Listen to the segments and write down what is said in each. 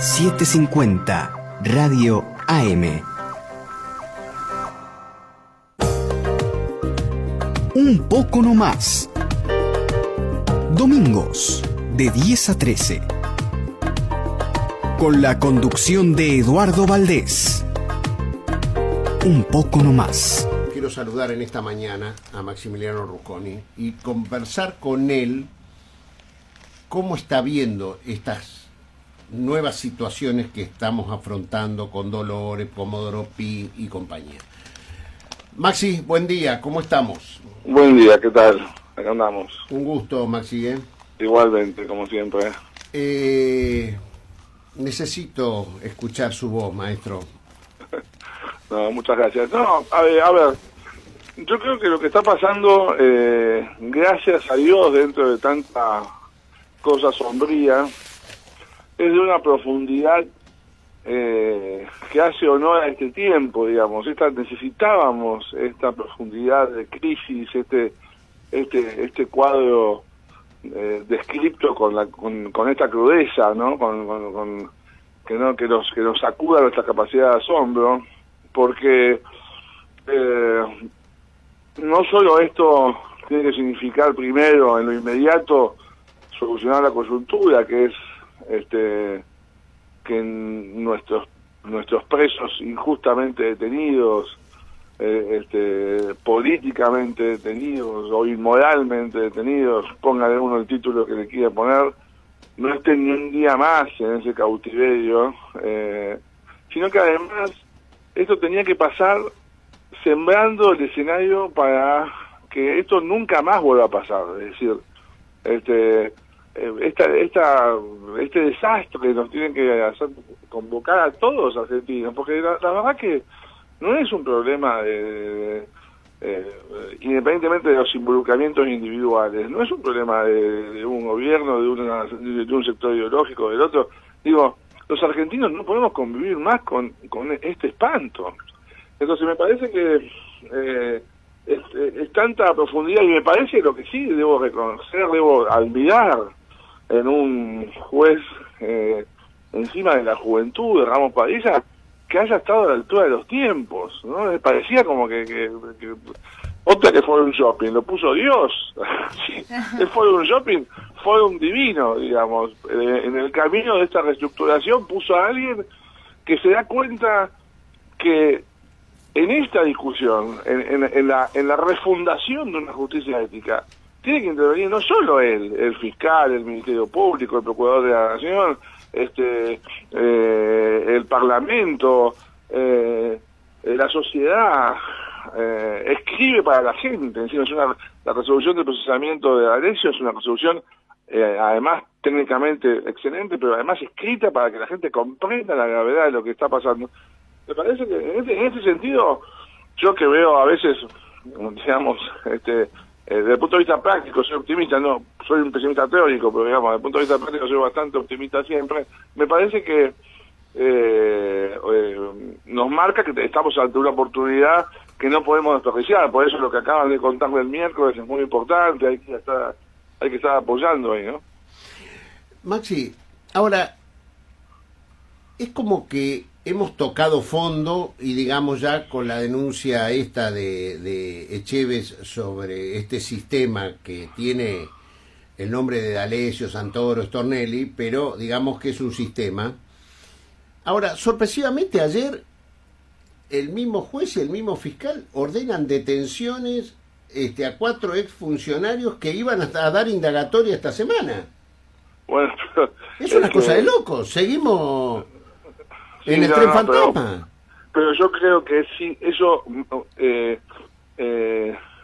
750 Radio AM. Un poco nomás. Domingos, de 10 a 13. Con la conducción de Eduardo Valdés. Un poco nomás. Quiero saludar en esta mañana a Maximiliano Rucconi y conversar con él cómo está viendo estas nuevas situaciones que estamos afrontando con Dolores, Comodoro Pi y compañía. Maxi, buen día, ¿cómo estamos? Buen día, ¿qué tal? Acá andamos. Un gusto, Maxi, ¿eh? Igualmente, como siempre. Necesito escuchar su voz, maestro. No, muchas gracias. No, a ver, yo creo que lo que está pasando, gracias a Dios, dentro de tanta cosa sombría, es de una profundidad que hace honor a este tiempo, digamos. Necesitábamos esta profundidad de crisis, este cuadro descripto con esta crudeza, ¿no? Que nos sacuda nuestra capacidad de asombro, porque no solo esto tiene que significar primero, en lo inmediato, solucionar la coyuntura, que es que nuestros presos injustamente detenidos, políticamente detenidos o inmoralmente detenidos, póngale uno el título que le quiera poner, no estén ni un día más en ese cautiverio, sino que además esto tenía que pasar sembrando el escenario para que esto nunca más vuelva a pasar. Es decir, este desastre nos tiene que hacer convocar a todos los argentinos, porque la verdad que no es un problema independientemente de los involucramientos individuales, no es un problema de un gobierno, de un sector ideológico, del otro. Digo, los argentinos no podemos convivir más con este espanto. Entonces me parece que es tanta profundidad, y me parece lo que sí debo reconocer, debo admirar en un juez encima de la juventud de Ramos Padilla, que haya estado a la altura de los tiempos, ¿no? Me parecía como que otra que fue un shopping, lo puso Dios. Sí, fue un shopping, fue un divino, digamos. En el camino de esta reestructuración puso a alguien que se da cuenta que en esta discusión, en la refundación de una justicia ética, tiene que intervenir no solo el fiscal, el Ministerio Público, el Procurador de la Nación, el Parlamento, la sociedad. Escribe para la gente. Encima la resolución de procesamiento de D'Alessio es una resolución además técnicamente excelente, pero además escrita para que la gente comprenda la gravedad de lo que está pasando. Me parece que en este sentido, yo que veo a veces, digamos, desde el punto de vista práctico soy optimista, no soy un pesimista teórico, pero digamos, desde el punto de vista práctico soy bastante optimista siempre. Me parece que nos marca que estamos ante una oportunidad que no podemos desperdiciar. Por eso lo que acaban de contarle el miércoles es muy importante, hay que estar apoyando ahí, ¿no? Maxi, ahora, es como que hemos tocado fondo, y digamos ya con la denuncia esta de Echeves sobre este sistema que tiene el nombre de D'Alessio, Santoro, Stornelli, pero digamos que es un sistema. Ahora, sorpresivamente ayer el mismo juez y el mismo fiscal ordenan detenciones a 4 exfuncionarios que iban a dar indagatoria esta semana. Bueno, es una cosa de locos. Seguimos en el tren fantasma. Pero yo creo que sí, eso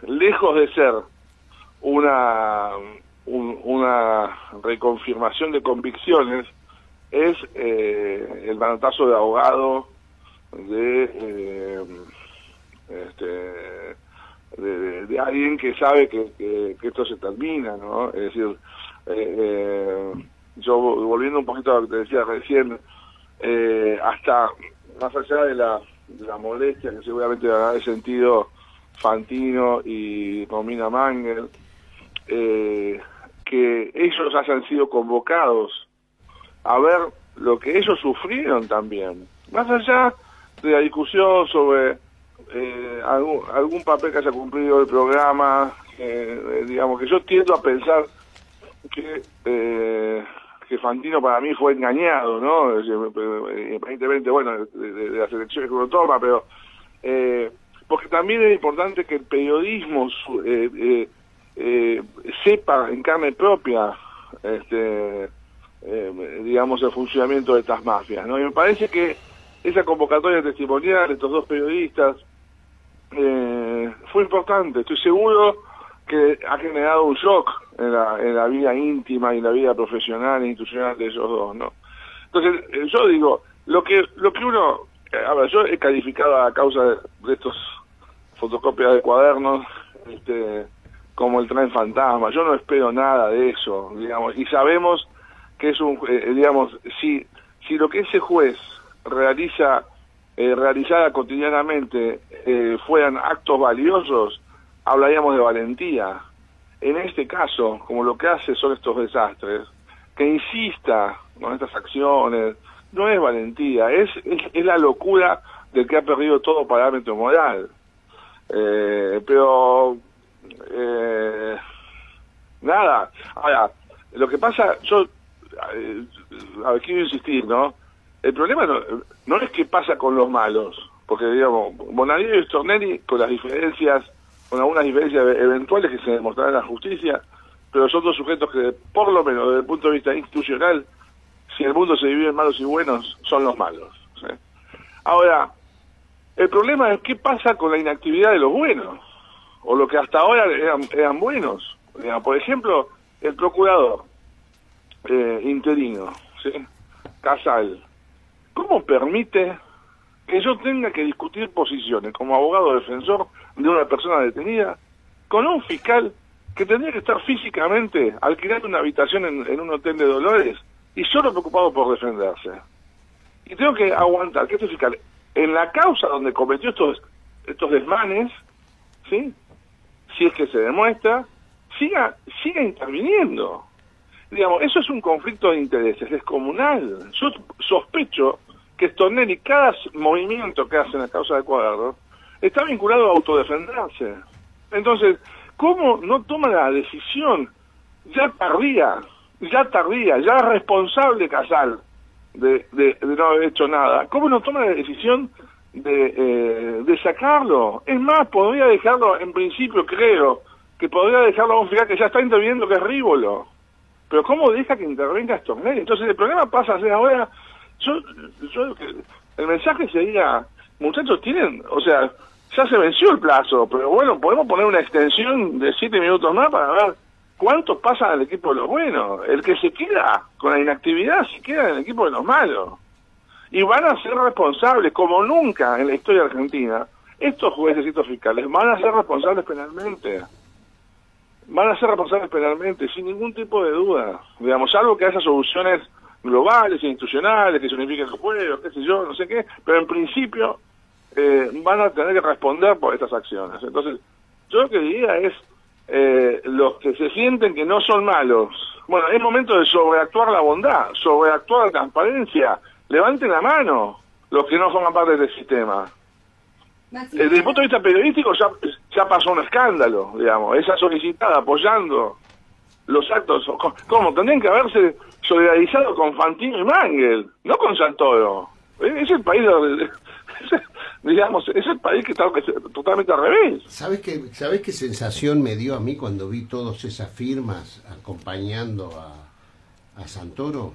lejos de ser una reconfirmación de convicciones, es el manotazo de ahogado de alguien que sabe que esto se termina, ¿no? Es decir, yo volviendo un poquito a lo que te decía recién, hasta más allá de la molestia que seguramente habrá de sentido Fantino y Romina Mangel, que ellos hayan sido convocados a ver lo que ellos sufrieron también. Más allá de la discusión sobre algún papel que haya cumplido el programa, digamos que yo tiendo a pensar que Fantino para mí fue engañado, ¿no? Evidentemente, bueno, de las elecciones que uno toma, pero porque también es importante que el periodismo sepa en carne propia, digamos, el funcionamiento de estas mafias, ¿no? Y me parece que esa convocatoria testimonial de estos dos periodistas fue importante. Estoy seguro que ha generado un shock en la vida íntima y en la vida profesional e institucional de ellos dos, ¿no? Entonces, yo digo, lo que uno... A ver, yo he calificado a causa de estos fotocopias de cuadernos como el tren fantasma. Yo no espero nada de eso, digamos, y sabemos que es un... digamos, si lo que ese juez realizara cotidianamente fueran actos valiosos, hablaríamos de valentía. En este caso, como lo que hace son estos desastres, que insista con estas acciones, no es valentía, es la locura del que ha perdido todo parámetro moral. Pero nada. Ahora, lo que pasa, yo a ver, quiero insistir, ¿no? El problema no es qué pasa con los malos, porque digamos, Bonadío y Stornelli, con algunas diferencias eventuales que se demostrarán en la justicia, pero son dos sujetos que, por lo menos desde el punto de vista institucional, si el mundo se divide en malos y buenos, son los malos, ¿sí? Ahora, el problema es qué pasa con la inactividad de los buenos, o lo que hasta ahora eran buenos. Digamos, por ejemplo, el procurador interino, ¿sí? Casal, ¿cómo permite que yo tenga que discutir posiciones como abogado defensor de una persona detenida con un fiscal que tendría que estar físicamente alquilando una habitación en un hotel de Dolores y solo preocupado por defenderse? Y tengo que aguantar que este fiscal, en la causa donde cometió estos desmanes, ¿sí?, si es que se demuestra, siga interviniendo. Digamos, eso es un conflicto de intereses descomunal. Yo sospecho que Stornelli, cada movimiento que hace en la causa de Cuaderno, está vinculado a autodefenderse. Entonces, ¿cómo no toma la decisión ya tardía, ya responsable Casal de no haber hecho nada? ¿Cómo no toma la decisión de sacarlo? Es más, podría dejarlo, en principio creo, que podría dejarlo a un fiscal que ya está interviniendo, que es Rívolo. Pero ¿cómo deja que intervenga Stornelli? Entonces el problema pasa a ser ahora... el mensaje sería, muchachos, o sea, ya se venció el plazo, pero bueno, podemos poner una extensión de 7 minutos más para ver cuántos pasan al equipo de los buenos. El que se queda con la inactividad se queda en el equipo de los malos. Y van a ser responsables, como nunca en la historia argentina, estos jueces y estos fiscales van a ser responsables penalmente. Van a ser responsables penalmente, sin ningún tipo de duda. Digamos, salvo que haya soluciones globales e institucionales que se unifiquen los pueblos, qué sé yo, no sé qué, pero en principio van a tener que responder por estas acciones. Entonces, yo lo que diría es, los que se sienten que no son malos, bueno, es momento de sobreactuar la bondad, sobreactuar la transparencia, levanten la mano los que no forman parte del sistema. Desde el punto de vista periodístico ya pasó un escándalo, digamos, esa solicitada apoyando los actos, ¿cómo? Tendrían que haberse solidarizado con Fantino y Mangel, no con Santoro. Es el país, digamos, es el país que está totalmente al revés. ¿Sabes qué sensación me dio a mí cuando vi todas esas firmas acompañando a Santoro?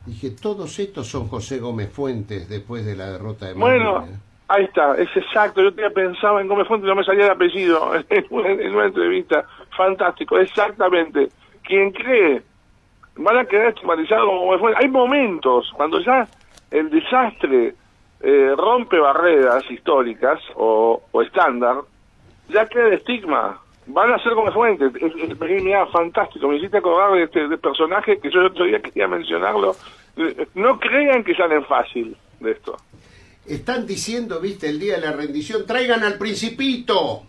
Dije, todos estos son José Gómez Fuentes después de la derrota de Malvinas. Bueno, ahí está, es exacto. Yo pensaba en Gómez Fuentes, no me salía el apellido en una entrevista. Fantástico, exactamente. Quien cree, van a quedar estigmatizados como Gómez Fuentes. Hay momentos cuando ya el desastre rompe barreras históricas o estándar, ya queda el estigma. Van a ser Gómez Fuentes. Mira, fantástico. Me hiciste acordar de este personaje que yo el otro día quería mencionarlo. No crean que salen fácil de esto. Están diciendo, viste, el día de la rendición, traigan al Principito.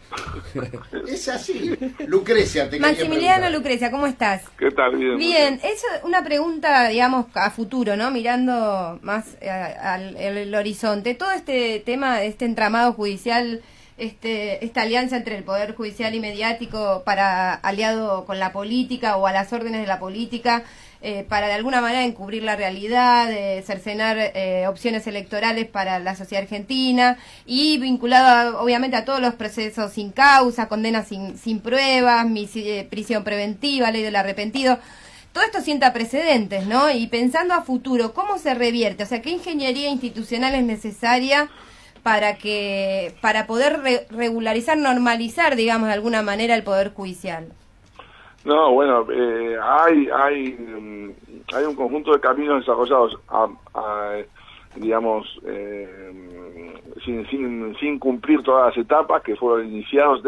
Es así. Lucrecia, te Maximiliano, quería Lucrecia, ¿cómo estás? ¿Qué tal? Bien. Bien, es una pregunta, digamos, a futuro, ¿no? Mirando más al horizonte. Todo este tema, este entramado judicial, esta alianza entre el Poder Judicial y mediático para aliado con la política o a las órdenes de la política, para de alguna manera encubrir la realidad, cercenar opciones electorales para la sociedad argentina y vinculado obviamente a todos los procesos sin causa, condenas sin pruebas, prisión preventiva, ley del arrepentido. Todo esto sienta precedentes, ¿no? Y pensando a futuro, ¿cómo se revierte? O sea, ¿qué ingeniería institucional es necesaria para poder regularizar, normalizar, digamos, de alguna manera el Poder Judicial? No, bueno, hay un conjunto de caminos desarrollados, digamos, sin cumplir todas las etapas que fueron iniciados.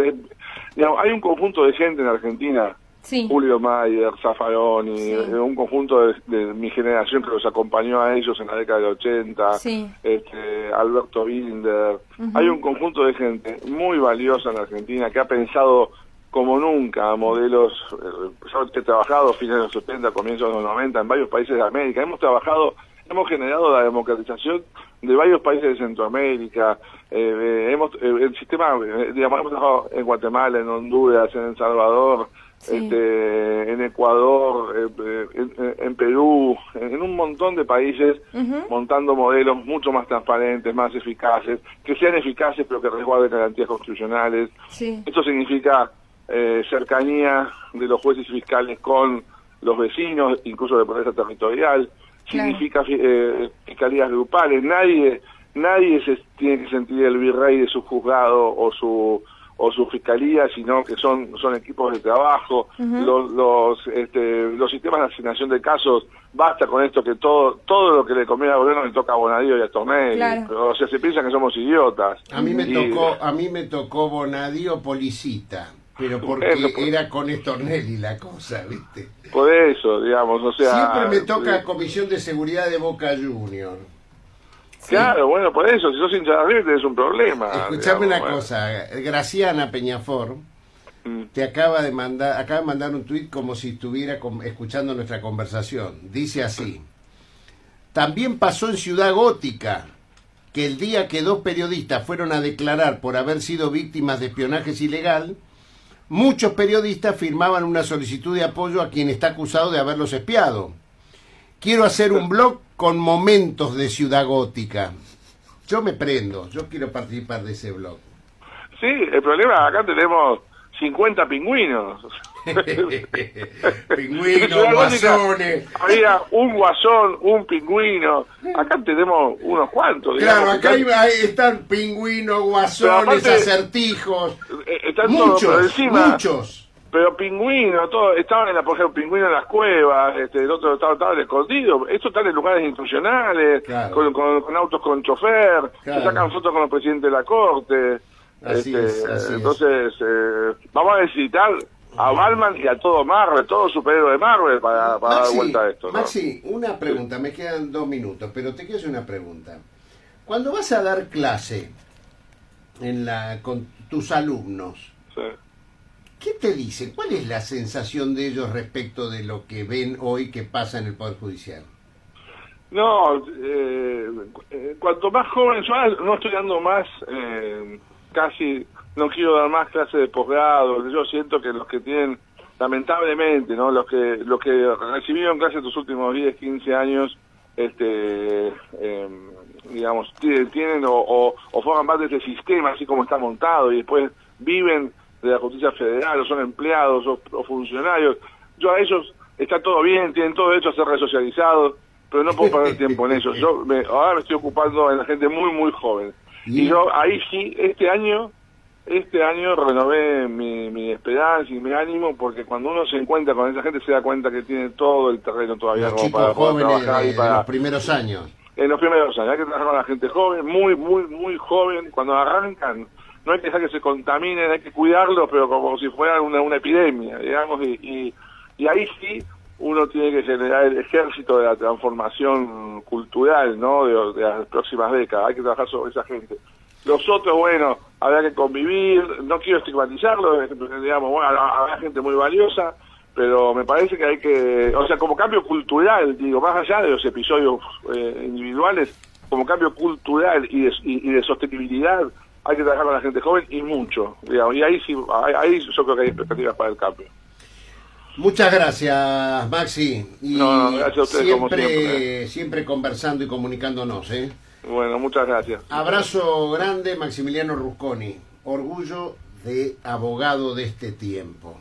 Digamos, hay un conjunto de gente en Argentina, sí. Julio Mayer, Zaffaroni, sí. Un conjunto de mi generación que los acompañó a ellos en la década del 80, sí. Alberto Binder. Hay un conjunto de gente muy valiosa en Argentina que ha pensado como nunca modelos. Yo he trabajado fines de los 70, comienzos de los 90 en varios países de América. Hemos generado la democratización de varios países de Centroamérica. El sistema, digamos, hemos trabajado en Guatemala, en Honduras, en El Salvador, sí. En Ecuador, en Perú, en un montón de países, montando modelos mucho más transparentes, más eficaces, que sean eficaces pero que resguarden garantías constitucionales. Sí. Esto significa cercanía de los jueces y fiscales con los vecinos, incluso de pobreza territorial. Claro. Significa fiscalías grupales. Nadie se tiene que sentir el virrey de su juzgado o su fiscalía, sino que son equipos de trabajo. Los sistemas de asignación de casos, basta con esto que todo lo que le conviene al gobierno le toca a Bonadío y a Tornelli. Claro. O sea, se piensan que somos idiotas. A mí me tocó Bonadío Policita, pero porque era con Estornelli la cosa, ¿viste? Por eso, digamos, o sea... Siempre me toca Comisión de Seguridad de Boca Junior. Claro, sí. Bueno, por eso, si sos hincha de River tenés un problema. Escuchame una cosa, Graciana Peñafor te acaba de mandar un tuit como si estuviera escuchando nuestra conversación. Dice así: también pasó en Ciudad Gótica que el día que 2 periodistas fueron a declarar por haber sido víctimas de espionaje ilegal, muchos periodistas firmaban una solicitud de apoyo a quien está acusado de haberlos espiado. Quiero hacer un blog con momentos de Ciudad Gótica. Yo me prendo, yo quiero participar de ese blog. Sí, el problema, acá tenemos 50 pingüinos. Pingüinos, guasones. Había un guasón, un pingüino. Acá tenemos unos cuantos. Digamos, claro, acá están pingüinos, guasones, aparte, acertijos. Están muchos, todos por encima. Muchos. Pero pingüinos, todos estaban por ejemplo, pingüinos en las cuevas, el otro estaba escondido. Esto está en lugares institucionales, claro. con autos con chofer, claro. Se sacan fotos con los presidentes de la corte. Así es. Entonces, vamos a necesitar a Batman y a todo Marvel, todo superhéroe de Marvel para dar vuelta a esto, ¿no? Maxi, una pregunta, me quedan 2 minutos, pero te quiero hacer una pregunta. Cuando vas a dar clase con tus alumnos, sí. ¿Qué te dicen? ¿Cuál es la sensación de ellos respecto de lo que ven hoy que pasa en el Poder Judicial? No, cuanto más joven, yo no estoy dando más, casi no quiero dar más clases de posgrado. Yo siento que los que tienen, lamentablemente, ¿no? Los que recibieron clases estos últimos 10, 15 años, digamos, tienen o forman parte de ese sistema así como está montado y después viven de la justicia federal, o son empleados o funcionarios. Yo a ellos está todo bien, tienen todo derecho a ser resocializados, pero no puedo perder tiempo en eso. Ahora me estoy ocupando en la gente muy, muy joven. Y yo ahí sí, este año renové mi esperanza y mi ánimo, porque cuando uno se encuentra con esa gente se da cuenta que tiene todo el terreno todavía como para trabajar y para los primeros años. En los primeros años hay que trabajar con la gente joven, muy, muy, muy joven. Cuando arrancan, no hay que dejar que se contaminen, hay que cuidarlos, pero como si fuera una epidemia, digamos, y ahí sí uno tiene que generar el ejército de la transformación cultural, ¿no? De las próximas décadas. Hay que trabajar sobre esa gente. Los otros, bueno, habrá que convivir, no quiero estigmatizarlo, digamos, bueno, habrá gente muy valiosa, pero me parece que hay que, o sea, como cambio cultural, digo, más allá de los episodios individuales, como cambio cultural y de sostenibilidad, hay que trabajar con la gente joven y mucho, digamos, y ahí sí, ahí yo creo que hay expectativas para el cambio. Muchas gracias, Maxi. Y no, gracias a ustedes, como siempre. Siempre conversando y comunicándonos, ¿eh? Bueno, muchas gracias. Abrazo grande, Maximiliano Rusconi. Orgullo de abogado de este tiempo.